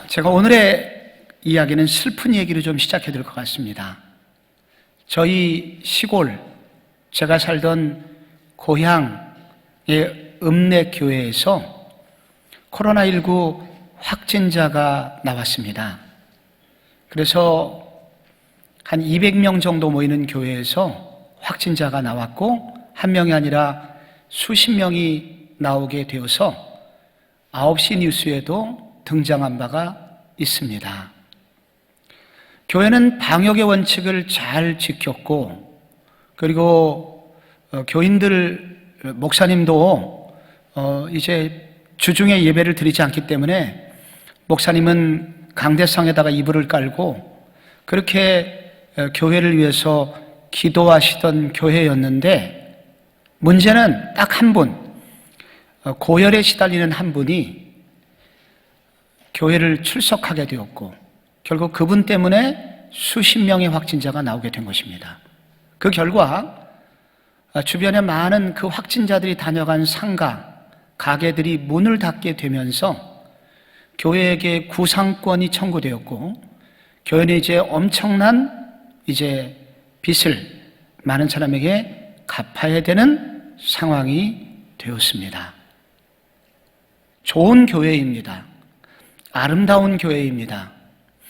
제가 오늘의 이야기는 슬픈 얘기로 좀 시작해야 될 것 같습니다. 저희 시골, 제가 살던 고향의 읍내교회에서 코로나19 확진자가 나왔습니다. 그래서 한 200명 정도 모이는 교회에서 확진자가 나왔고, 한 명이 아니라 수십 명이 나오게 되어서 9시 뉴스에도 등장한 바가 있습니다. 교회는 방역의 원칙을 잘 지켰고, 그리고 교인들, 목사님도 이제 주중에 예배를 드리지 않기 때문에 목사님은 강대상에다가 이불을 깔고 그렇게 교회를 위해서 기도하시던 교회였는데, 문제는 딱 한 분, 고열에 시달리는 한 분이 교회를 출석하게 되었고, 결국 그분 때문에 수십 명의 확진자가 나오게 된 것입니다. 그 결과 주변에 많은 그 확진자들이 다녀간 상가, 가게들이 문을 닫게 되면서 교회에게 구상권이 청구되었고, 교회는 이제 엄청난 빚을 많은 사람에게 갚아야 되는 상황이 되었습니다. 좋은 교회입니다. 아름다운 교회입니다.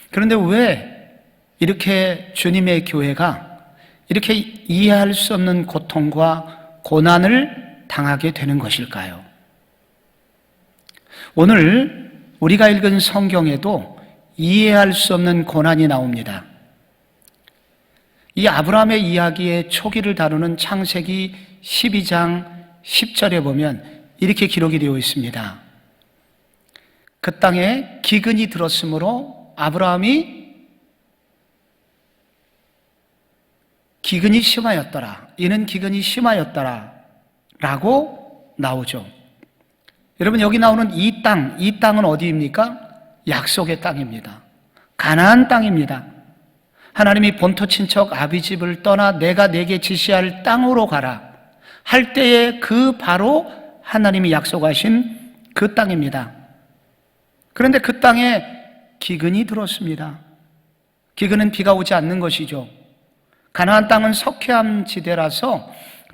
그런데 왜 이렇게 주님의 교회가 이렇게 이해할 수 없는 고통과 고난을 당하게 되는 것일까요? 오늘 우리가 읽은 성경에도 이해할 수 없는 고난이 나옵니다. 이 아브라함의 이야기의 초기를 다루는 창세기 12장 10절에 보면 이렇게 기록이 되어 있습니다. 그 땅에 기근이 들었으므로 아브라함이 기근이 심하였더라. 이는 기근이 심하였더라. 라고 나오죠. 여러분, 여기 나오는 이 땅은 어디입니까? 약속의 땅입니다. 가나안 땅입니다. 하나님이 본토 친척 아비집을 떠나 내가 내게 지시할 땅으로 가라 할 때에 그 바로 하나님이 약속하신 그 땅입니다. 그런데 그 땅에 기근이 들었습니다. 기근은 비가 오지 않는 것이죠. 가나안 땅은 석회암 지대라서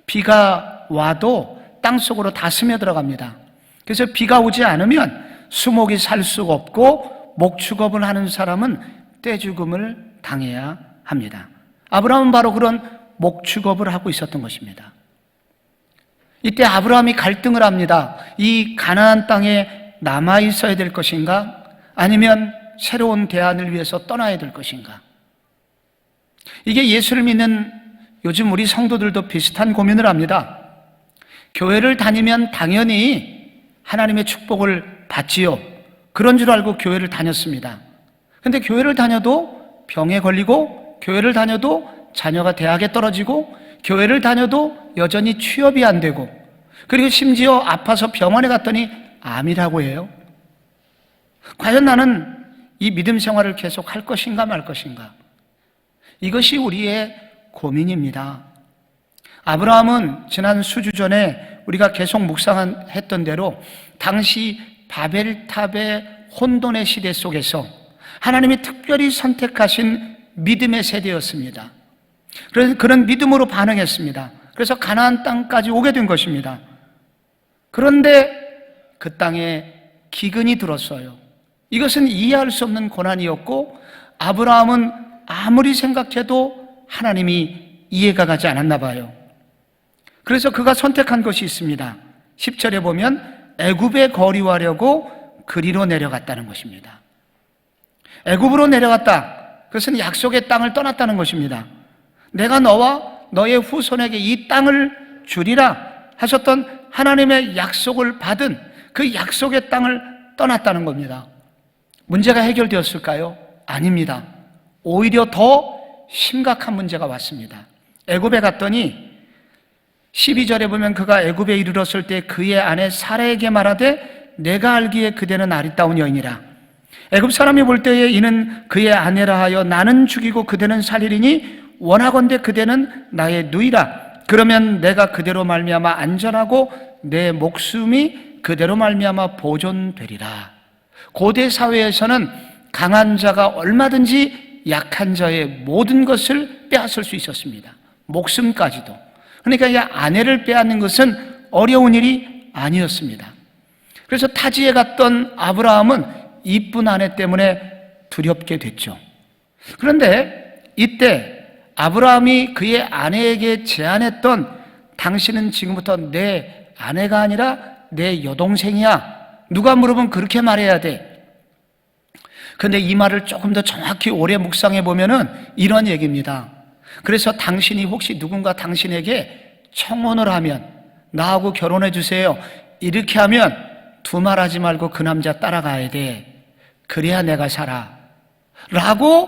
비가 와도 땅속으로 다 스며들어갑니다. 그래서 비가 오지 않으면 수목이 살 수가 없고, 목축업을 하는 사람은 떼죽음을 당해야 합니다. 아브라함은 바로 그런 목축업을 하고 있었던 것입니다. 이때 아브라함이 갈등을 합니다. 이 가나안 땅에 남아 있어야 될 것인가? 아니면 새로운 대안을 위해서 떠나야 될 것인가? 이게 예수를 믿는 요즘 우리 성도들도 비슷한 고민을 합니다. 교회를 다니면 당연히 하나님의 축복을 받지요. 그런 줄 알고 교회를 다녔습니다. 그런데 교회를 다녀도 병에 걸리고, 교회를 다녀도 자녀가 대학에 떨어지고, 교회를 다녀도 여전히 취업이 안 되고, 그리고 심지어 아파서 병원에 갔더니 암이라고 해요. 과연 나는 이 믿음 생활을 계속 할 것인가 말 것인가? 이것이 우리의 고민입니다. 아브라함은 지난 수주 전에 우리가 계속 묵상했던 대로 당시 바벨탑의 혼돈의 시대 속에서 하나님이 특별히 선택하신 믿음의 세대였습니다. 그런 믿음으로 반응했습니다. 그래서 가나안 땅까지 오게 된 것입니다. 그런데 그 땅에 기근이 들었어요. 이것은 이해할 수 없는 고난이었고, 아브라함은 아무리 생각해도 하나님이 이해가 가지 않았나 봐요. 그래서 그가 선택한 것이 있습니다. 10절에 보면 애굽에 거류하려고 그리로 내려갔다는 것입니다. 애굽으로 내려갔다. 그것은 약속의 땅을 떠났다는 것입니다. 내가 너와 너의 후손에게 이 땅을 주리라 하셨던 하나님의 약속을 받은 그 약속의 땅을 떠났다는 겁니다. 문제가 해결되었을까요? 아닙니다. 오히려 더 심각한 문제가 왔습니다. 애굽에 갔더니 12절에 보면 그가 애굽에 이르렀을 때 그의 아내 사라에게 말하되 내가 알기에 그대는 아리따운 여인이라. 애굽 사람이 볼 때에 이는 그의 아내라 하여 나는 죽이고 그대는 살리리니 원하건대 그대는 나의 누이라. 그러면 내가 그대로 말미암아 안전하고 내 목숨이 그대로 말미암아 보존되리라. 고대 사회에서는 강한 자가 얼마든지 약한 자의 모든 것을 빼앗을 수 있었습니다. 목숨까지도. 그러니까 이 아내를 빼앗는 것은 어려운 일이 아니었습니다. 그래서 타지에 갔던 아브라함은 이쁜 아내 때문에 두렵게 됐죠. 그런데 이때 아브라함이 그의 아내에게 제안했던 당신은 지금부터 내 아내가 아니라 내 여동생이야. 누가 물으면 그렇게 말해야 돼. 그런데 이 말을 조금 더 정확히 오래 묵상해 보면은 이런 얘기입니다. 그래서 당신이 혹시 누군가 당신에게 청혼을 하면 나하고 결혼해 주세요. 이렇게 하면 두말하지 말고 그 남자 따라가야 돼. 그래야 내가 살아. 라고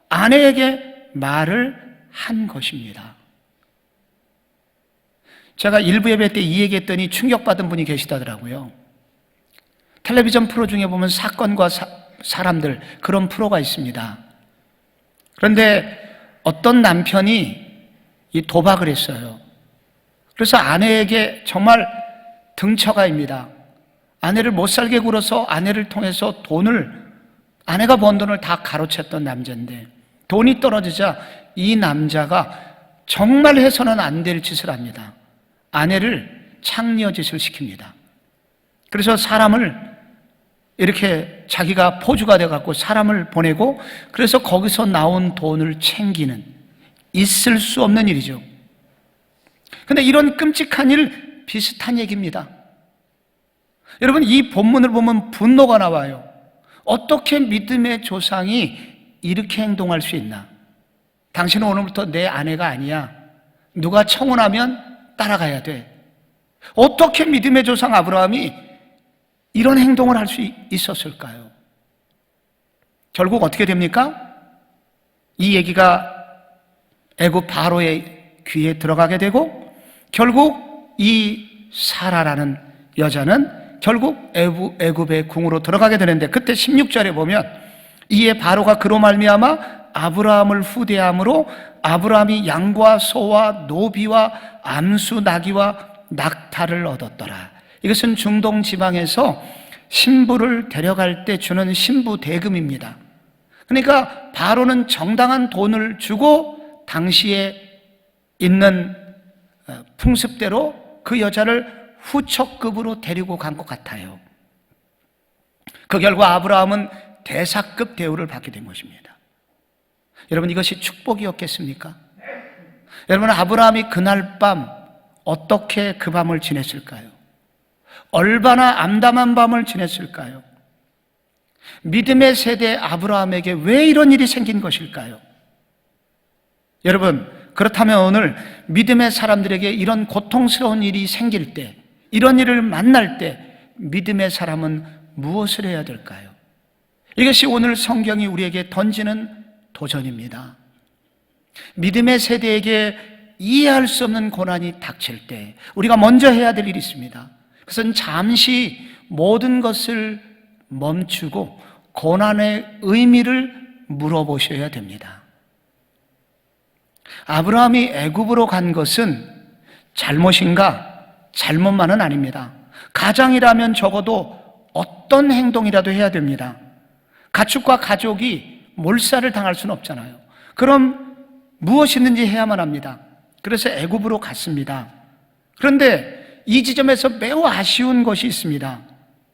아내에게 말을 한 것입니다. 제가 일부 예배 때 이 얘기했더니 충격받은 분이 계시다더라고요. 텔레비전 프로 중에 보면 사건과 사람들 그런 프로가 있습니다. 그런데 어떤 남편이 이 도박을 했어요. 그래서 아내에게 정말 등처가입니다. 아내를 못 살게 굴어서 아내를 통해서 아내가 번 돈을 다 가로챘던 남자인데 돈이 떨어지자 이 남자가 정말 해서는 안 될 짓을 합니다. 아내를 창녀짓을 시킵니다. 그래서 사람을 이렇게 자기가 포주가 돼갖고 사람을 보내고 그래서 거기서 나온 돈을 챙기는 있을 수 없는 일이죠. 근데 이런 끔찍한 일 비슷한 얘기입니다. 여러분 이 본문을 보면 분노가 나와요. 어떻게 믿음의 조상이 이렇게 행동할 수 있나? 당신은 오늘부터 내 아내가 아니야. 누가 청혼하면 따라가야 돼. 어떻게 믿음의 조상 아브라함이 이런 행동을 할 수 있었을까요? 결국 어떻게 됩니까? 이 얘기가 애굽 바로의 귀에 들어가게 되고 결국 이 사라라는 여자는 결국 애굽의 궁으로 들어가게 되는데 그때 16절에 보면 이에 바로가 그로 말미암아 아브라함을 후대함으로 아브라함이 양과 소와 노비와 암수 나귀와 낙타를 얻었더라. 이것은 중동 지방에서 신부를 데려갈 때 주는 신부 대금입니다. 그러니까 바로는 정당한 돈을 주고 당시에 있는 풍습대로 그 여자를 후척급으로 데리고 간 것 같아요. 그 결과 아브라함은 대사급 대우를 받게 된 것입니다. 여러분 이것이 축복이었겠습니까? 여러분 아브라함이 그날 밤 어떻게 그 밤을 지냈을까요? 얼마나 암담한 밤을 지냈을까요? 믿음의 세대 아브라함에게 왜 이런 일이 생긴 것일까요? 여러분 그렇다면 오늘 믿음의 사람들에게 이런 고통스러운 일이 생길 때 이런 일을 만날 때 믿음의 사람은 무엇을 해야 될까요? 이것이 오늘 성경이 우리에게 던지는 도전입니다. 믿음의 세대에게 이해할 수 없는 고난이 닥칠 때 우리가 먼저 해야 될 일이 있습니다. 그것은 잠시 모든 것을 멈추고 고난의 의미를 물어보셔야 됩니다. 아브라함이 애굽으로 간 것은 잘못인가? 잘못만은 아닙니다. 가장이라면 적어도 어떤 행동이라도 해야 됩니다. 가축과 가족이 몰살을 당할 수는 없잖아요. 그럼 무엇이든지 해야만 합니다. 그래서 애굽으로 갔습니다. 그런데 이 지점에서 매우 아쉬운 것이 있습니다.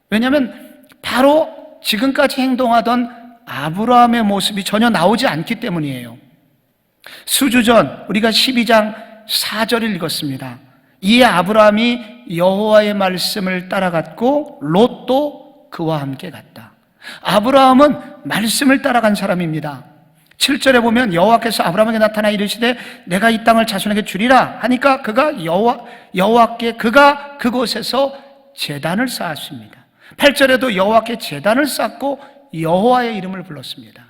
왜냐하면 바로 지금까지 행동하던 아브라함의 모습이 전혀 나오지 않기 때문이에요. 수주 전 우리가 12장 4절을 읽었습니다. 이에 아브라함이 여호와의 말씀을 따라갔고 롯도 그와 함께 갔다. 아브라함은 말씀을 따라간 사람입니다. 7절에 보면 여호와께서 아브라함에게 나타나 이르시되 내가 이 땅을 자손에게 주리라 하니까 그가 여호와께 그가 그곳에서 제단을 쌓았습니다. 8절에도 여호와께 제단을 쌓고 여호와의 이름을 불렀습니다.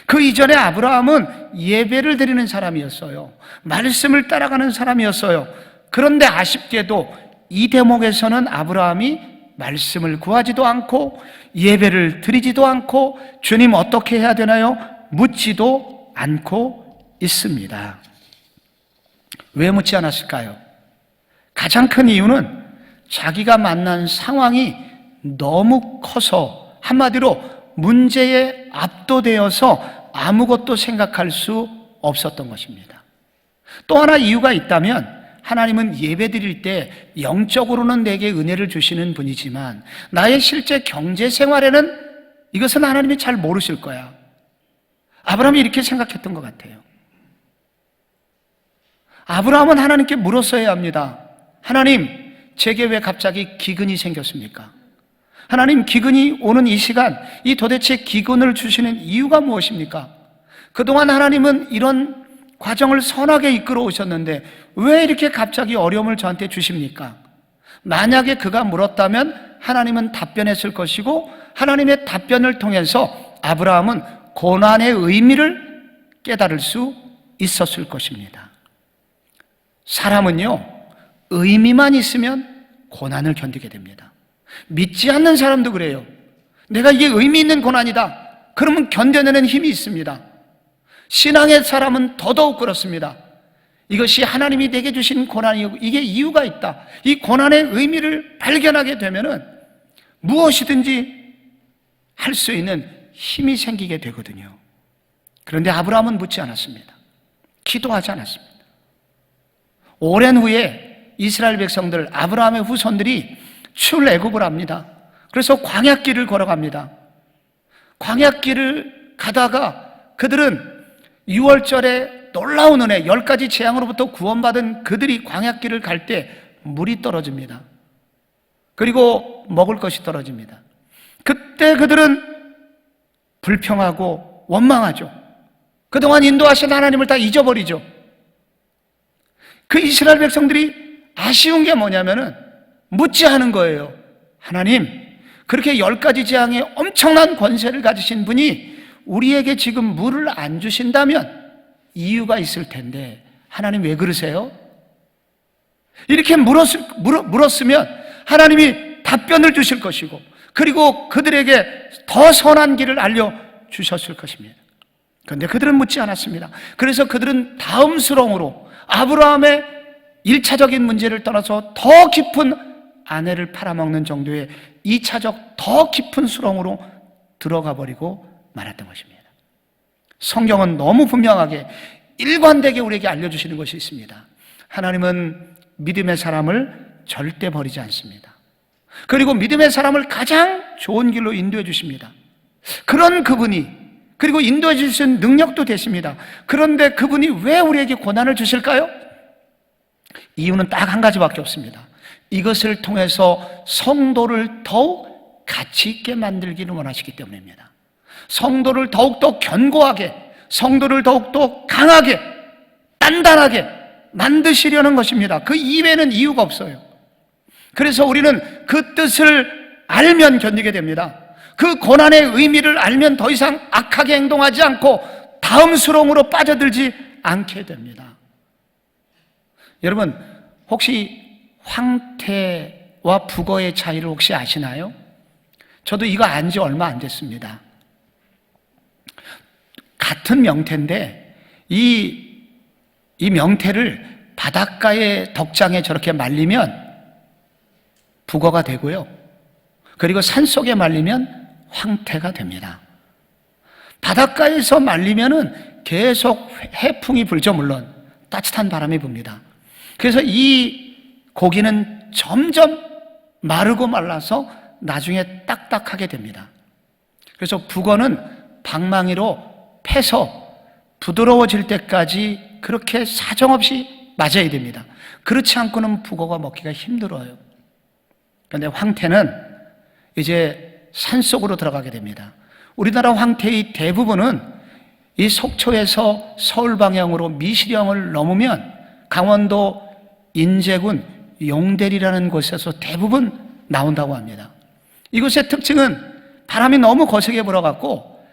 그 이전에 아브라함은 예배를 드리는 사람이었어요. 말씀을 따라가는 사람이었어요. 그런데 아쉽게도 이 대목에서는 아브라함이 말씀을 구하지도 않고 예배를 드리지도 않고 주님 어떻게 해야 되나요? 묻지도 않고 있습니다. 왜 묻지 않았을까요? 가장 큰 이유는 자기가 만난 상황이 너무 커서 한마디로 문제에 압도되어서 아무것도 생각할 수 없었던 것입니다. 또 하나 이유가 있다면 하나님은 예배드릴 때 영적으로는 내게 은혜를 주시는 분이지만 나의 실제 경제 생활에는 이것은 하나님이 잘 모르실 거야. 아브라함이 이렇게 생각했던 것 같아요. 아브라함은 하나님께 물었어야 합니다. 하나님, 제게 왜 갑자기 기근이 생겼습니까? 하나님, 기근이 오는 이 시간, 이 도대체 기근을 주시는 이유가 무엇입니까? 그동안 하나님은 이런 과정을 선하게 이끌어 오셨는데 왜 이렇게 갑자기 어려움을 저한테 주십니까? 만약에 그가 물었다면 하나님은 답변했을 것이고 하나님의 답변을 통해서 아브라함은 고난의 의미를 깨달을 수 있었을 것입니다. 사람은요, 의미만 있으면 고난을 견디게 됩니다. 믿지 않는 사람도 그래요. 내가 이게 의미 있는 고난이다. 그러면 견뎌내는 힘이 있습니다. 신앙의 사람은 더더욱 그렇습니다. 이것이 하나님이 내게 주신 고난이고 이게 이유가 있다. 이 고난의 의미를 발견하게 되면은 무엇이든지 할 수 있는 힘이 생기게 되거든요. 그런데 아브라함은 묻지 않았습니다. 기도하지 않았습니다. 오랜 후에 이스라엘 백성들, 아브라함의 후손들이 출애굽을 합니다. 그래서 광야길을 걸어갑니다. 광야길을 가다가 그들은 6월절에 놀라운 은혜, 10가지 재앙으로부터 구원받은 그들이 광야길을 갈 때 물이 떨어집니다. 그리고 먹을 것이 떨어집니다. 그때 그들은 불평하고 원망하죠. 그동안 인도하신 하나님을 다 잊어버리죠. 그 이스라엘 백성들이 아쉬운 게 뭐냐면은 묻지 않은 거예요. 하나님, 그렇게 10가지 재앙의 엄청난 권세를 가지신 분이 우리에게 지금 물을 안 주신다면 이유가 있을 텐데 하나님 왜 그러세요? 이렇게 물었으면 하나님이 답변을 주실 것이고 그리고 그들에게 더 선한 길을 알려주셨을 것입니다. 그런데 그들은 묻지 않았습니다. 그래서 그들은 다음 수렁으로 아브라함의 1차적인 문제를 떠나서 더 깊은 아내를 팔아먹는 정도의 2차적 더 깊은 수렁으로 들어가 버리고 말았던 것입니다. 성경은 너무 분명하게 일관되게 우리에게 알려주시는 것이 있습니다. 하나님은 믿음의 사람을 절대 버리지 않습니다. 그리고 믿음의 사람을 가장 좋은 길로 인도해 주십니다. 그런 그분이 그리고 인도해 주신 능력도 되십니다. 그런데 그분이 왜 우리에게 고난을 주실까요? 이유는 딱 한 가지밖에 없습니다. 이것을 통해서 성도를 더욱 가치 있게 만들기를 원하시기 때문입니다. 성도를 더욱더 견고하게, 성도를 더욱더 강하게, 단단하게 만드시려는 것입니다. 그 이외에는 이유가 없어요. 그래서 우리는 그 뜻을 알면 견디게 됩니다. 그 고난의 의미를 알면 더 이상 악하게 행동하지 않고 다음 수렁으로 빠져들지 않게 됩니다. 여러분, 혹시 황태와 북어의 차이를 혹시 아시나요? 저도 이거 안 지 얼마 안 됐습니다. 같은 명태인데 이 명태를 바닷가의 덕장에 저렇게 말리면 북어가 되고요. 그리고 산속에 말리면 황태가 됩니다. 바닷가에서 말리면은 계속 해풍이 불죠. 물론 따뜻한 바람이 붑니다. 그래서 이 고기는 점점 마르고 말라서 나중에 딱딱하게 됩니다. 그래서 북어는 방망이로 패서 부드러워질 때까지 그렇게 사정없이 맞아야 됩니다. 그렇지 않고는 북어가 먹기가 힘들어요. 그런데 황태는 이제 산속으로 들어가게 됩니다. 우리나라 황태의 대부분은 이 속초에서 서울 방향으로 미시령을 넘으면 강원도 인제군 용대리라는 곳에서 대부분 나온다고 합니다. 이곳의 특징은 바람이 너무 거세게 불어갖고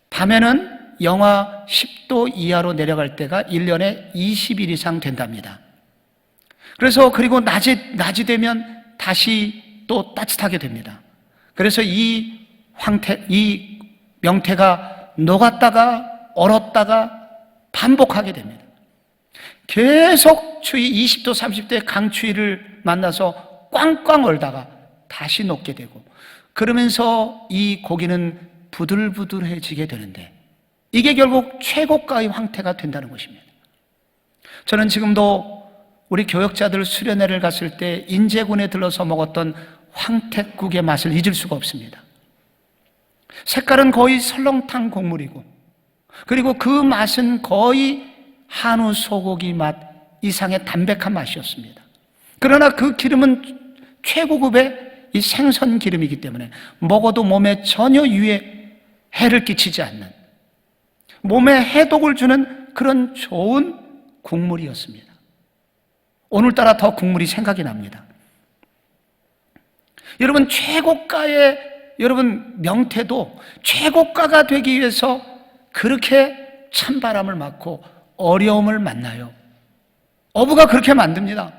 밤에는 영하 10도 이하로 내려갈 때가 1년에 20일 이상 된답니다. 그래서 그리고 낮이 되면 다시 또 따뜻하게 됩니다. 그래서 이 명태가 녹았다가 얼었다가 반복하게 됩니다. 계속 추위 20도 30도의 강추위를 만나서 꽝꽝 얼다가 다시 녹게 되고 그러면서 이 고기는 부들부들해지게 되는데 이게 결국 최고가의 황태가 된다는 것입니다. 저는 지금도 우리 교역자들 수련회를 갔을 때 인제군에 들러서 먹었던 황태국의 맛을 잊을 수가 없습니다. 색깔은 거의 설렁탕 국물이고, 그리고 그 맛은 거의 한우 소고기 맛 이상의 담백한 맛이었습니다. 그러나 그 기름은 최고급의 이 생선 기름이기 때문에 먹어도 몸에 전혀 해를 끼치지 않는, 몸에 해독을 주는 그런 좋은 국물이었습니다. 오늘따라 더 국물이 생각이 납니다. 여러분, 최고가의 명태도 최고가가 되기 위해서 그렇게 찬바람을 맞고 어려움을 만나요. 어부가 그렇게 만듭니다.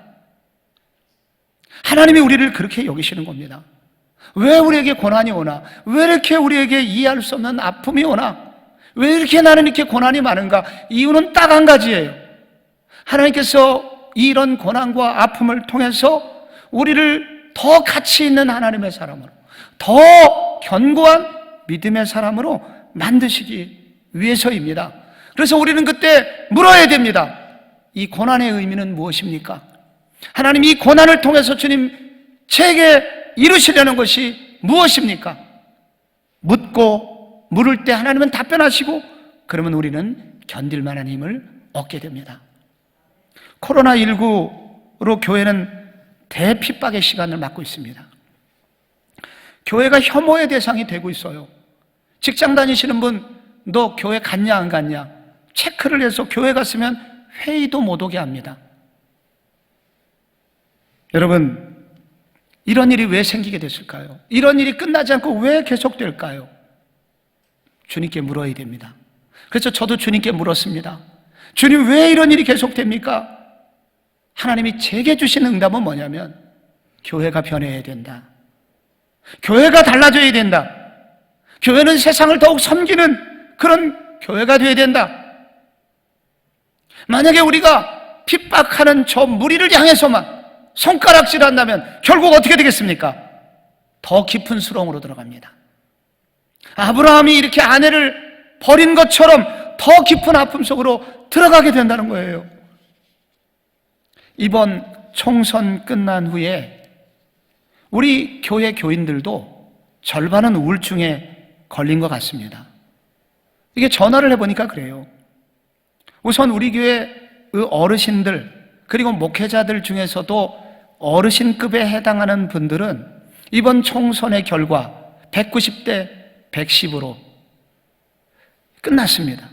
하나님이 우리를 그렇게 여기시는 겁니다. 왜 우리에게 고난이 오나? 왜 이렇게 우리에게 이해할 수 없는 아픔이 오나? 왜 이렇게 나는 이렇게 고난이 많은가? 이유는 딱 한 가지예요. 하나님께서 이런 고난과 아픔을 통해서 우리를 더 가치 있는 하나님의 사람으로, 더 견고한 믿음의 사람으로 만드시기 위해서입니다. 그래서 우리는 그때 물어야 됩니다. 이 고난의 의미는 무엇입니까? 하나님, 이 고난을 통해서 주님 제게 이루시려는 것이 무엇입니까? 묻고 물을 때 하나님은 답변하시고, 그러면 우리는 견딜 만한 힘을 얻게 됩니다. 코로나19로 교회는 대핍박의 시간을 맞고 있습니다. 교회가 혐오의 대상이 되고 있어요. 직장 다니시는 분, 너 교회 갔냐 안 갔냐 체크를 해서 교회 갔으면 회의도 못 오게 합니다. 여러분, 이런 일이 왜 생기게 됐을까요? 이런 일이 끝나지 않고 왜 계속될까요? 주님께 물어야 됩니다. 그래서 저도 주님께 물었습니다. 주님, 왜 이런 일이 계속됩니까? 하나님이 제게 주신 응답은 뭐냐면, 교회가 변해야 된다. 교회가 달라져야 된다. 교회는 세상을 더욱 섬기는 그런 교회가 되어야 된다. 만약에 우리가 핍박하는 저 무리를 향해서만 손가락질한다면 결국 어떻게 되겠습니까? 더 깊은 수렁으로 들어갑니다. 아브라함이 이렇게 아내를 버린 것처럼 더 깊은 아픔 속으로 들어가게 된다는 거예요. 이번 총선 끝난 후에 우리 교회 교인들도 절반은 우울증에 걸린 것 같습니다. 이게 전화를 해보니까 그래요. 우선 우리 교회 어르신들, 그리고 목회자들 중에서도 어르신급에 해당하는 분들은 이번 총선의 결과 190대 110으로 끝났습니다.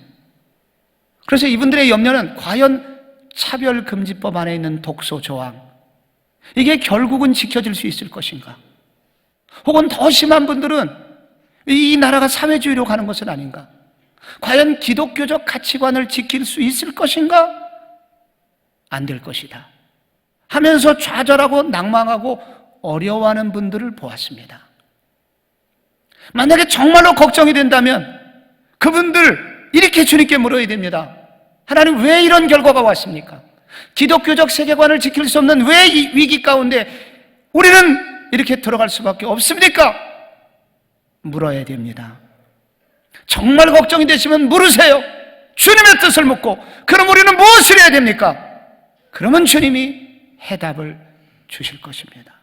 그래서 이분들의 염려는 과연 차별금지법 안에 있는 독소 조항, 이게 결국은 지켜질 수 있을 것인가? 혹은 더 심한 분들은 이 나라가 사회주의로 가는 것은 아닌가? 과연 기독교적 가치관을 지킬 수 있을 것인가? 안 될 것이다 하면서 좌절하고 낭망하고 어려워하는 분들을 보았습니다. 만약에 정말로 걱정이 된다면 그분들 이렇게 주님께 물어야 됩니다. 하나님, 왜 이런 결과가 왔습니까? 기독교적 세계관을 지킬 수 없는 왜 이 위기 가운데 우리는 이렇게 들어갈 수밖에 없습니까? 물어야 됩니다. 정말 걱정이 되시면 물으세요. 주님의 뜻을 묻고, 그럼 우리는 무엇을 해야 됩니까? 그러면 주님이 해답을 주실 것입니다.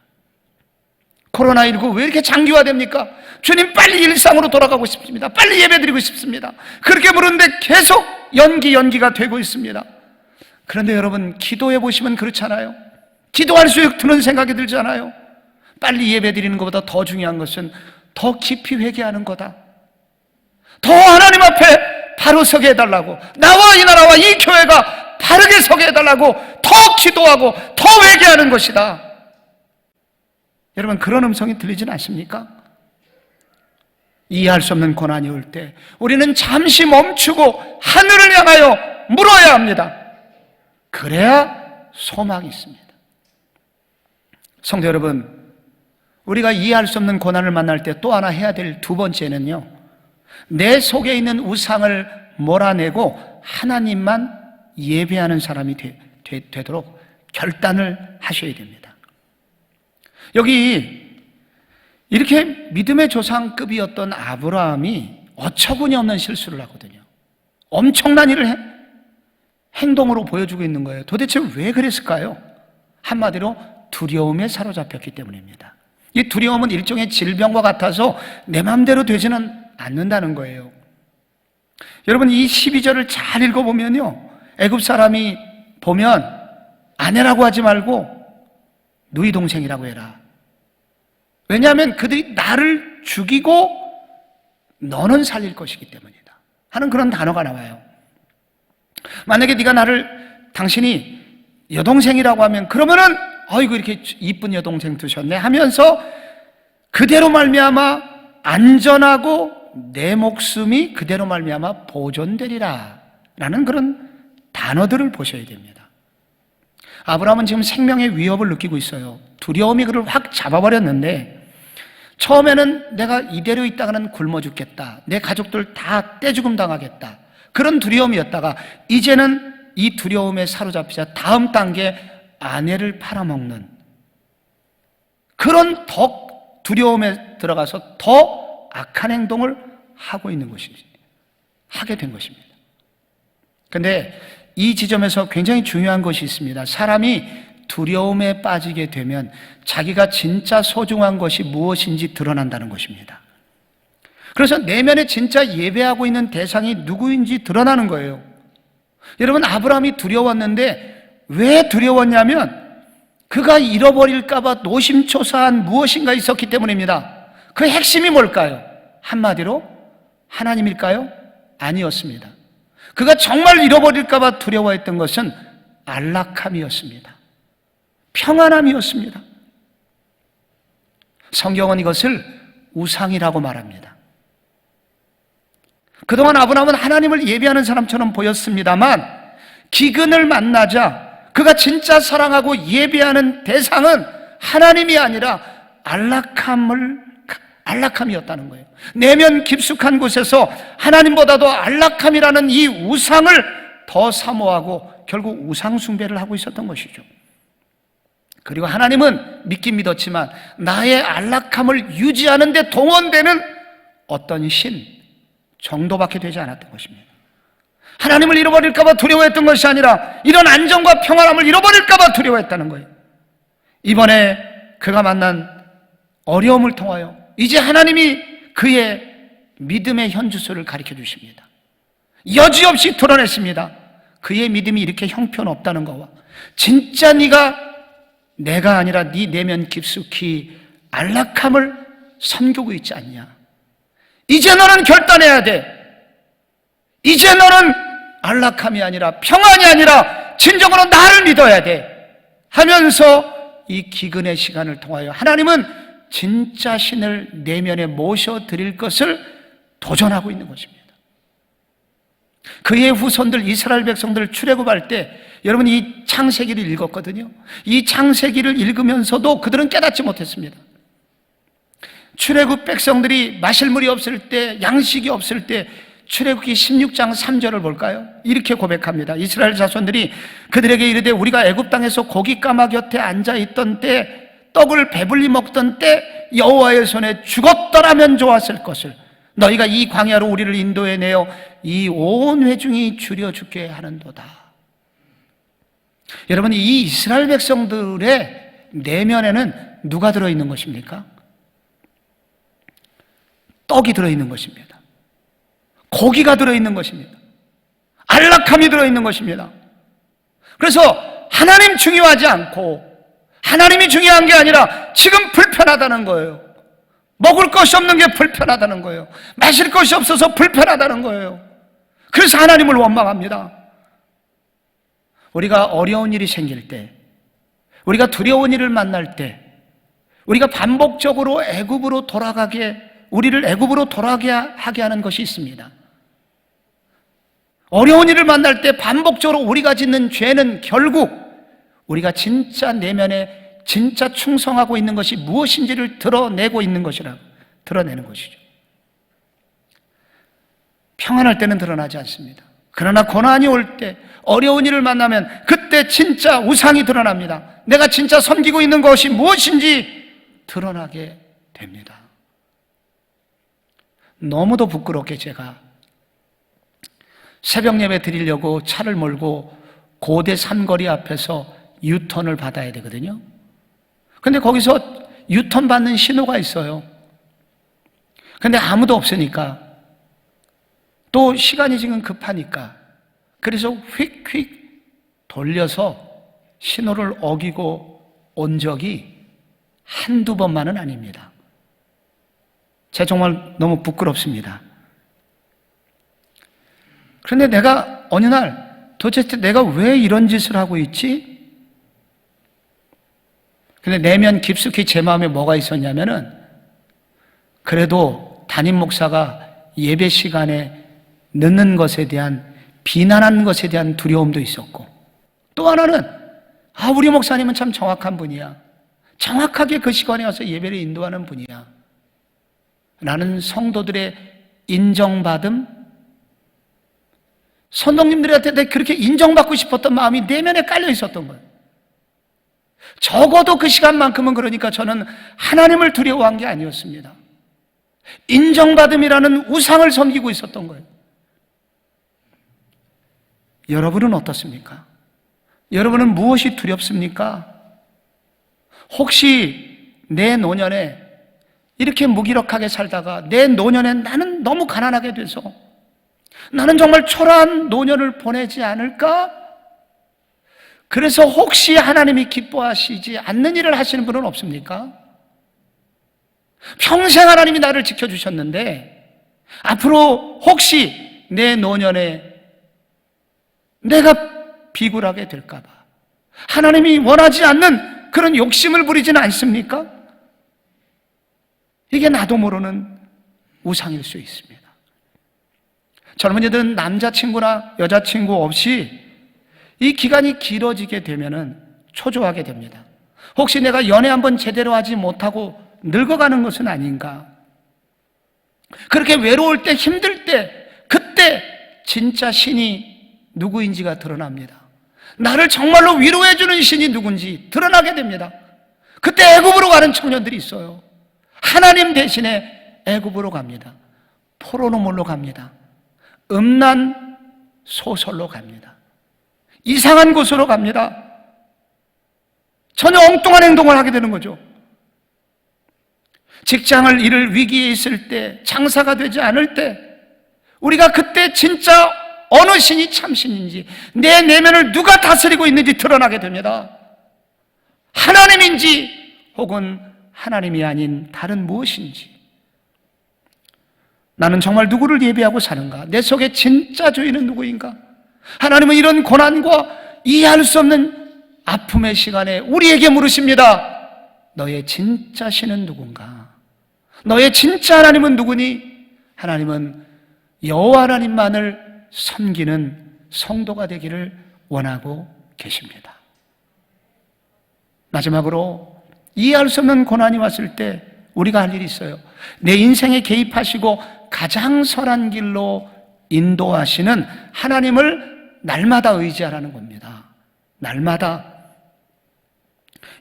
코로나19 왜 이렇게 장기화됩니까? 주님, 빨리 일상으로 돌아가고 싶습니다. 빨리 예배드리고 싶습니다. 그렇게 물었는데 계속 연기가 되고 있습니다. 그런데 여러분, 기도해 보시면 그렇잖아요. 기도할 수 드는 생각이 들잖아요. 빨리 예배드리는 것보다 더 중요한 것은 더 깊이 회개하는 거다. 더 하나님 앞에 바로 서게 해달라고, 나와 이 나라와 이 교회가 바르게 서게 해달라고 더 기도하고 더 회개하는 것이다. 여러분, 그런 음성이 들리진 않습니까? 이해할 수 없는 고난이 올 때 우리는 잠시 멈추고 하늘을 향하여 물어야 합니다. 그래야 소망이 있습니다. 성도 여러분, 우리가 이해할 수 없는 고난을 만날 때 또 하나 해야 될 두 번째는요, 내 속에 있는 우상을 몰아내고 하나님만 예배하는 사람이 되도록 결단을 하셔야 됩니다. 여기 이렇게 믿음의 조상급이었던 아브라함이 어처구니 없는 실수를 하거든요. 엄청난 일을 행동으로 보여주고 있는 거예요. 도대체 왜 그랬을까요? 한마디로 두려움에 사로잡혔기 때문입니다. 이 두려움은 일종의 질병과 같아서 내 마음대로 되지는 않는다는 거예요. 여러분, 이 12절을 잘 읽어보면요, 애굽 사람이 보면 아내라고 하지 말고 누이 동생이라고 해라. 왜냐하면 그들이 나를 죽이고 너는 살릴 것이기 때문이다 하는 그런 단어가 나와요. 만약에 네가 당신이 여동생이라고 하면, 그러면은 어이구 이렇게 이쁜 여동생 두셨네 하면서 그대로 말미암아 안전하고 내 목숨이 그대로 말미암아 보존되리라 라는 그런 단어들을 보셔야 됩니다. 아브라함은 지금 생명의 위협을 느끼고 있어요. 두려움이 그를 확 잡아버렸는데, 처음에는 내가 이대로 있다가는 굶어 죽겠다, 내 가족들 다 떼죽음 당하겠다, 그런 두려움이었다가 이제는 이 두려움에 사로잡히자 다음 단계 아내를 팔아먹는 그런 더 두려움에 들어가서 더 악한 행동을 하고 있는 것이지, 하게 된 것입니다. 그런데 이 지점에서 굉장히 중요한 것이 있습니다. 사람이 두려움에 빠지게 되면 자기가 진짜 소중한 것이 무엇인지 드러난다는 것입니다. 그래서 내면에 진짜 예배하고 있는 대상이 누구인지 드러나는 거예요. 여러분, 아브라함이 두려웠는데 왜 두려웠냐면 그가 잃어버릴까 봐 노심초사한 무엇인가 있었기 때문입니다. 그 핵심이 뭘까요? 한마디로 하나님일까요? 아니었습니다. 그가 정말 잃어버릴까 봐 두려워했던 것은 안락함이었습니다. 평안함이었습니다. 성경은 이것을 우상이라고 말합니다. 그동안 아브라함은 하나님을 예배하는 사람처럼 보였습니다만, 기근을 만나자 그가 진짜 사랑하고 예배하는 대상은 하나님이 아니라 안락함이었다는 거예요. 내면 깊숙한 곳에서 하나님보다도 안락함이라는 이 우상을 더 사모하고 결국 우상 숭배를 하고 있었던 것이죠. 그리고 하나님은 믿긴 믿었지만 나의 안락함을 유지하는 데 동원되는 어떤 신 정도밖에 되지 않았던 것입니다. 하나님을 잃어버릴까 봐 두려워했던 것이 아니라 이런 안정과 평안함을 잃어버릴까 봐 두려워했다는 거예요. 이번에 그가 만난 어려움을 통하여 이제 하나님이 그의 믿음의 현주소를 가르쳐 주십니다. 여지없이 드러냈습니다. 그의 믿음이 이렇게 형편없다는 거와 진짜 내가 아니라 네 내면 깊숙이 안락함을 섬기고 있지 않냐. 이제 너는 결단해야 돼. 이제 너는 안락함이 아니라 평안이 아니라 진정으로 나를 믿어야 돼 하면서 이 기근의 시간을 통하여 하나님은 진짜 신을 내면에 모셔드릴 것을 도전하고 있는 것입니다. 그의 후손들 이스라엘 백성들을 출애굽할 때 여러분 이 창세기를 읽었거든요. 이 창세기를 읽으면서도 그들은 깨닫지 못했습니다. 출애굽 백성들이 마실 물이 없을 때, 양식이 없을 때 출애굽기 16장 3절을 볼까요? 이렇게 고백합니다. 이스라엘 자손들이 그들에게 이르되 우리가 애굽 땅에서 고기 까마 곁에 앉아있던 때, 떡을 배불리 먹던 때 여호와의 손에 죽었더라면 좋았을 것을 너희가 이 광야로 우리를 인도해내어 이 온 회중이 줄여 죽게 하는도다. 여러분, 이 이스라엘 백성들의 내면에는 누가 들어있는 것입니까? 떡이 들어있는 것입니다. 고기가 들어있는 것입니다. 안락함이 들어있는 것입니다. 그래서 하나님 중요하지 않고 하나님이 중요한 게 아니라 지금 불편하다는 거예요. 먹을 것이 없는 게 불편하다는 거예요. 마실 것이 없어서 불편하다는 거예요. 그래서 하나님을 원망합니다. 우리가 어려운 일이 생길 때, 우리가 두려운 일을 만날 때, 우리가 반복적으로 우리를 애굽으로 돌아가게 하게 하는 것이 있습니다. 어려운 일을 만날 때 반복적으로 우리가 짓는 죄는 결국 우리가 진짜 내면에 진짜 충성하고 있는 것이 무엇인지를 드러내는 것이죠. 평안할 때는 드러나지 않습니다. 그러나 고난이 올 때, 어려운 일을 만나면 그때 진짜 우상이 드러납니다. 내가 진짜 섬기고 있는 것이 무엇인지 드러나게 됩니다. 너무도 부끄럽게 제가 새벽 예배 드리려고 차를 몰고 고대 삼거리 앞에서 유턴을 받아야 되거든요. 근데 거기서 유턴 받는 신호가 있어요. 근데 아무도 없으니까, 또 시간이 지금 급하니까, 그래서 휙휙 돌려서 신호를 어기고 온 적이 한두 번만은 아닙니다. 제가 정말 너무 부끄럽습니다. 그런데 내가 어느 날 도대체 내가 왜 이런 짓을 하고 있지? 근데 내면 깊숙이 제 마음에 뭐가 있었냐면은, 그래도 담임 목사가 예배 시간에 늦는 것에 대한, 비난하는 것에 대한 두려움도 있었고, 또 하나는 우리 목사님은 참 정확한 분이야, 정확하게 그 시간에 와서 예배를 인도하는 분이야 라는 성도들의 인정받음, 선동님들한테 그렇게 인정받고 싶었던 마음이 내면에 깔려 있었던 거예요. 적어도 그 시간만큼은, 그러니까 저는 하나님을 두려워한 게 아니었습니다. 인정받음이라는 우상을 섬기고 있었던 거예요. 여러분은 어떻습니까? 여러분은 무엇이 두렵습니까? 혹시 내 노년에 이렇게 무기력하게 살다가 내 노년에 나는 너무 가난하게 돼서 나는 정말 초라한 노년을 보내지 않을까? 그래서 혹시 하나님이 기뻐하시지 않는 일을 하시는 분은 없습니까? 평생 하나님이 나를 지켜주셨는데 앞으로 혹시 내 노년에 내가 비굴하게 될까봐 하나님이 원하지 않는 그런 욕심을 부리지는 않습니까? 이게 나도 모르는 우상일 수 있습니다. 젊은이들은 남자친구나 여자친구 없이 이 기간이 길어지게 되면은 초조하게 됩니다. 혹시 내가 연애 한번 제대로 하지 못하고 늙어가는 것은 아닌가? 그렇게 외로울 때, 힘들 때, 그때 진짜 신이 누구인지가 드러납니다. 나를 정말로 위로해주는 신이 누군지 드러나게 됩니다. 그때 애굽으로 가는 청년들이 있어요. 하나님 대신에 애굽으로 갑니다. 포로노몰로 갑니다. 음란 소설로 갑니다. 이상한 곳으로 갑니다. 전혀 엉뚱한 행동을 하게 되는 거죠. 직장을 잃을 위기에 있을 때, 장사가 되지 않을 때, 우리가 그때 진짜 어느 신이 참신인지, 내 내면을 누가 다스리고 있는지 드러나게 됩니다. 하나님인지 혹은 하나님이 아닌 다른 무엇인지. 나는 정말 누구를 예배하고 사는가? 내 속에 진짜 주인은 누구인가? 하나님은 이런 고난과 이해할 수 없는 아픔의 시간에 우리에게 물으십니다. 너의 진짜 신은 누군가? 너의 진짜 하나님은 누구니? 하나님은 여호와 하나님만을 섬기는 성도가 되기를 원하고 계십니다. 마지막으로 이해할 수 없는 고난이 왔을 때 우리가 할 일이 있어요. 내 인생에 개입하시고 가장 선한 길로 인도하시는 하나님을 날마다 의지하라는 겁니다. 날마다.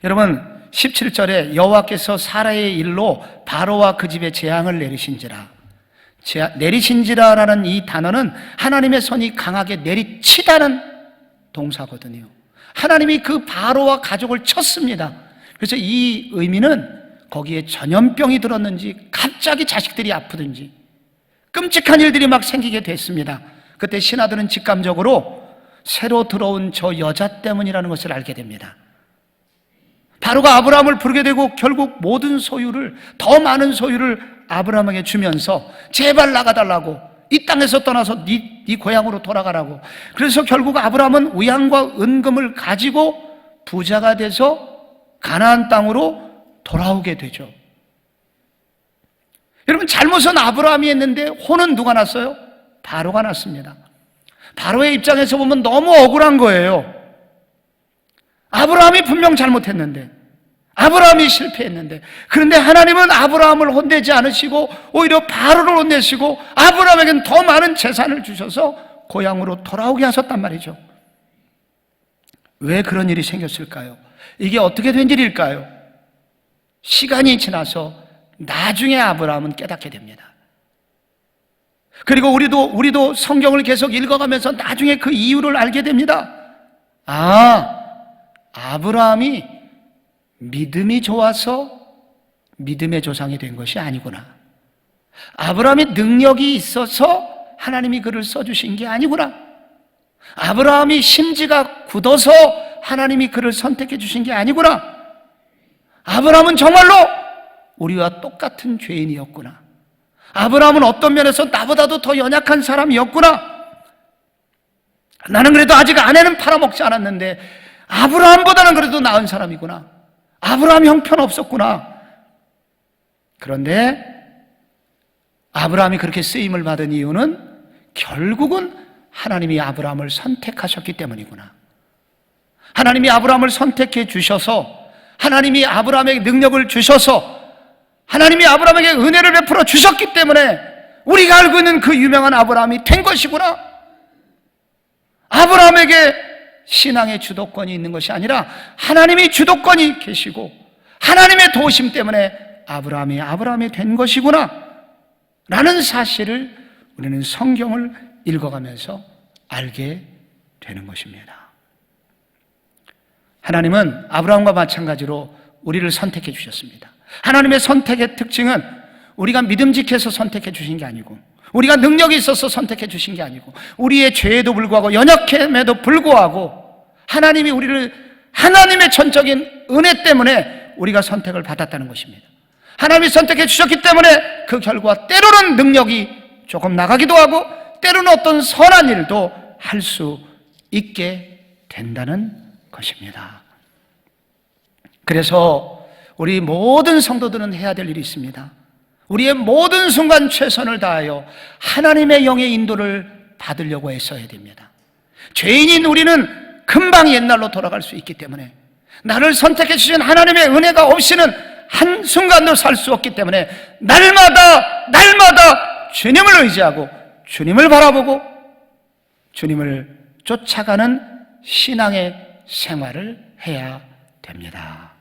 여러분 17절에 여호와께서 사라의 일로 바로와 그 집에 재앙을 내리신지라라는 이 단어는 하나님의 손이 강하게 내리치다는 동사거든요. 하나님이 그 바로와 가족을 쳤습니다. 그래서 이 의미는 거기에 전염병이 들었는지 갑자기 자식들이 아프든지 끔찍한 일들이 막 생기게 됐습니다. 그때 신하들은 직감적으로 새로 들어온 저 여자 때문이라는 것을 알게 됩니다. 바로가 아브라함을 부르게 되고 결국 모든 소유를, 더 많은 소유를 아브라함에게 주면서 제발 나가달라고, 이 땅에서 떠나서 네 고향으로 돌아가라고. 그래서 결국 아브라함은 의향과 은금을 가지고 부자가 돼서 가나안 땅으로 돌아오게 되죠. 여러분, 잘못은 아브라함이 했는데 혼은 누가 났어요? 바로가 났습니다. 바로의 입장에서 보면 너무 억울한 거예요. 아브라함이 분명 잘못했는데, 아브라함이 실패했는데, 그런데 하나님은 아브라함을 혼내지 않으시고 오히려 바로를 혼내시고 아브라함에게는 더 많은 재산을 주셔서 고향으로 돌아오게 하셨단 말이죠. 왜 그런 일이 생겼을까요? 이게 어떻게 된 일일까요? 시간이 지나서 나중에 아브라함은 깨닫게 됩니다. 그리고 우리도 성경을 계속 읽어가면서 나중에 그 이유를 알게 됩니다. 아브라함이 믿음이 좋아서 믿음의 조상이 된 것이 아니구나. 아브라함이 능력이 있어서 하나님이 그를 써주신 게 아니구나. 아브라함이 심지가 굳어서 하나님이 그를 선택해 주신 게 아니구나. 아브라함은 정말로 우리와 똑같은 죄인이었구나. 아브라함은 어떤 면에서 나보다도 더 연약한 사람이었구나. 나는 그래도 아직 아내는 팔아먹지 않았는데 아브라함보다는 그래도 나은 사람이구나. 아브라함 형편없었구나. 그런데 아브라함이 그렇게 쓰임을 받은 이유는 결국은 하나님이 아브라함을 선택하셨기 때문이구나. 하나님이 아브라함을 선택해 주셔서, 하나님이 아브라함에게 능력을 주셔서, 하나님이 아브라함에게 은혜를 베풀어 주셨기 때문에 우리가 알고 있는 그 유명한 아브라함이 된 것이구나. 아브라함에게 신앙의 주도권이 있는 것이 아니라 하나님이 주도권이 계시고 하나님의 도우심 때문에 아브라함이 된 것이구나 라는 사실을 우리는 성경을 읽어가면서 알게 되는 것입니다. 하나님은 아브라함과 마찬가지로 우리를 선택해 주셨습니다. 하나님의 선택의 특징은 우리가 믿음직해서 선택해 주신 게 아니고, 우리가 능력이 있어서 선택해 주신 게 아니고, 우리의 죄에도 불구하고 연약함에도 불구하고 하나님이 우리를 하나님의 전적인 은혜 때문에 우리가 선택을 받았다는 것입니다. 하나님이 선택해 주셨기 때문에 그 결과 때로는 능력이 조금 나가기도 하고 때로는 어떤 선한 일도 할 수 있게 된다는 것입니다. 그래서 우리 모든 성도들은 해야 될 일이 있습니다. 우리의 모든 순간 최선을 다하여 하나님의 영의 인도를 받으려고 애써야 됩니다. 죄인인 우리는 금방 옛날로 돌아갈 수 있기 때문에, 나를 선택해 주신 하나님의 은혜가 없이는 한순간도 살 수 없기 때문에 날마다 주님을 의지하고 주님을 바라보고 주님을 쫓아가는 신앙의 생활을 해야 됩니다.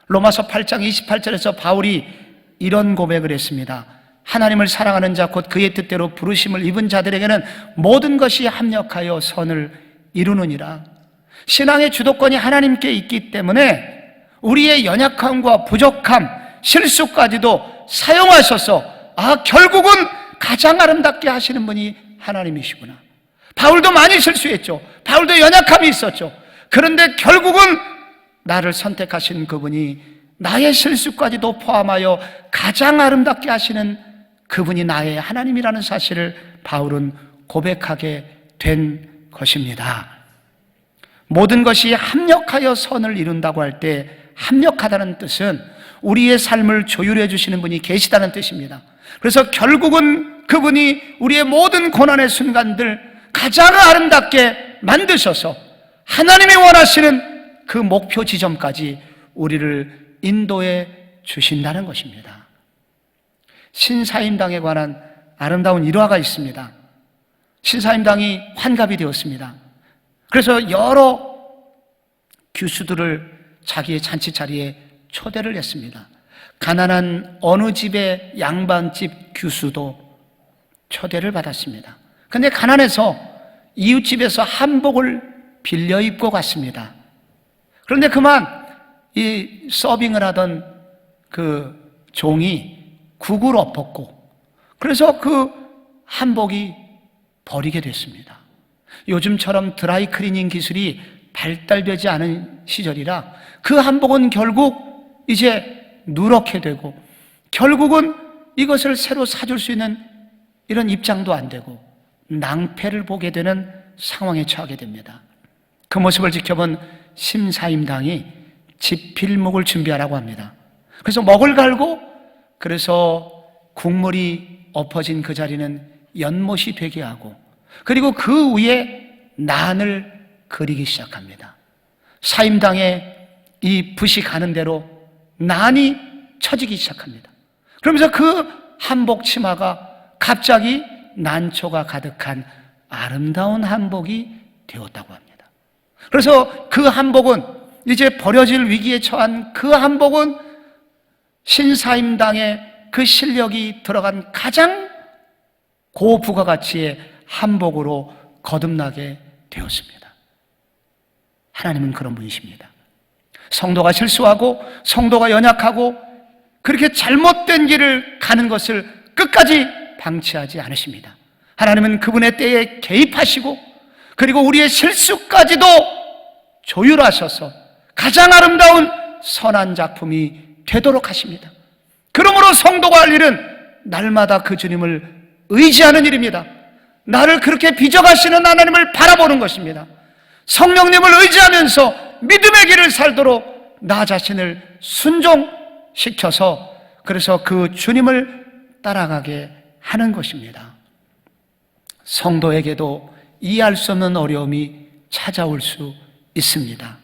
로마서 8장 28절에서 바울이 이런 고백을 했습니다. 하나님을 사랑하는 자 곧 그의 뜻대로 부르심을 입은 자들에게는 모든 것이 합력하여 선을 이루느니라. 신앙의 주도권이 하나님께 있기 때문에 우리의 연약함과 부족함, 실수까지도 사용하셔서 결국은 가장 아름답게 하시는 분이 하나님이시구나. 바울도 많이 실수했죠. 바울도 연약함이 있었죠. 그런데 결국은 나를 선택하신 그분이 나의 실수까지도 포함하여 가장 아름답게 하시는 그분이 나의 하나님이라는 사실을 바울은 고백하게 된 것입니다. 모든 것이 합력하여 선을 이룬다고 할 때 합력하다는 뜻은 우리의 삶을 조율해 주시는 분이 계시다는 뜻입니다. 그래서 결국은 그분이 우리의 모든 고난의 순간들 가장 아름답게 만드셔서 하나님이 원하시는 그 목표 지점까지 우리를 인도해 주신다는 것입니다. 신사임당에 관한 아름다운 일화가 있습니다. 신사임당이 환갑이 되었습니다. 그래서 여러 규수들을 자기의 잔치 자리에 초대를 했습니다. 가난한 어느 집의 양반집 규수도 초대를 받았습니다. 그런데 가난해서 이웃집에서 한복을 빌려 입고 갔습니다. 그런데 그만 이 서빙을 하던 그 종이 국을 엎었고, 그래서 그 한복이 버리게 됐습니다. 요즘처럼 드라이 클리닝 기술이 발달되지 않은 시절이라 그 한복은 결국 이제 누렇게 되고 결국은 이것을 새로 사줄 수 있는 이런 입장도 안 되고 낭패를 보게 되는 상황에 처하게 됩니다. 그 모습을 지켜본 심사임당이 집필목을 준비하라고 합니다. 그래서 먹을 갈고, 그래서 국물이 엎어진 그 자리는 연못이 되게 하고, 그리고 그 위에 난을 그리기 시작합니다. 사임당의 이 붓이 가는 대로 난이 쳐지기 시작합니다. 그러면서 그 한복 치마가 갑자기 난초가 가득한 아름다운 한복이 되었다고 합니다. 그래서 그 한복은 이제 버려질 위기에 처한 그 한복은 신사임당에 그 실력이 들어간 가장 고부가가치의 한복으로 거듭나게 되었습니다. 하나님은 그런 분이십니다. 성도가 실수하고 성도가 연약하고 그렇게 잘못된 길을 가는 것을 끝까지 방치하지 않으십니다. 하나님은 그분의 때에 개입하시고 그리고 우리의 실수까지도 조율하셔서 가장 아름다운 선한 작품이 되도록 하십니다. 그러므로 성도가 할 일은 날마다 그 주님을 의지하는 일입니다. 나를 그렇게 빚어가시는 하나님을 바라보는 것입니다. 성령님을 의지하면서 믿음의 길을 살도록 나 자신을 순종시켜서 그래서 그 주님을 따라가게 하는 것입니다. 성도에게도 이해할 수 없는 어려움이 찾아올 수 있습니다.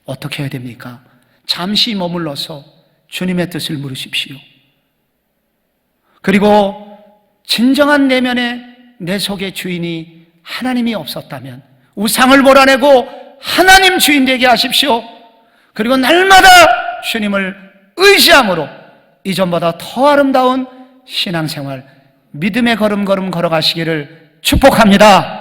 어떻게 해야 됩니까? 잠시 머물러서 주님의 뜻을 물으십시오. 그리고 진정한 내면에 내 속의 주인이 하나님이 없었다면 우상을 몰아내고 하나님 주인 되게 하십시오. 그리고 날마다 주님을 의지함으로 이전보다 더 아름다운 신앙생활, 믿음의 걸음걸음 걸어가시기를 축복합니다.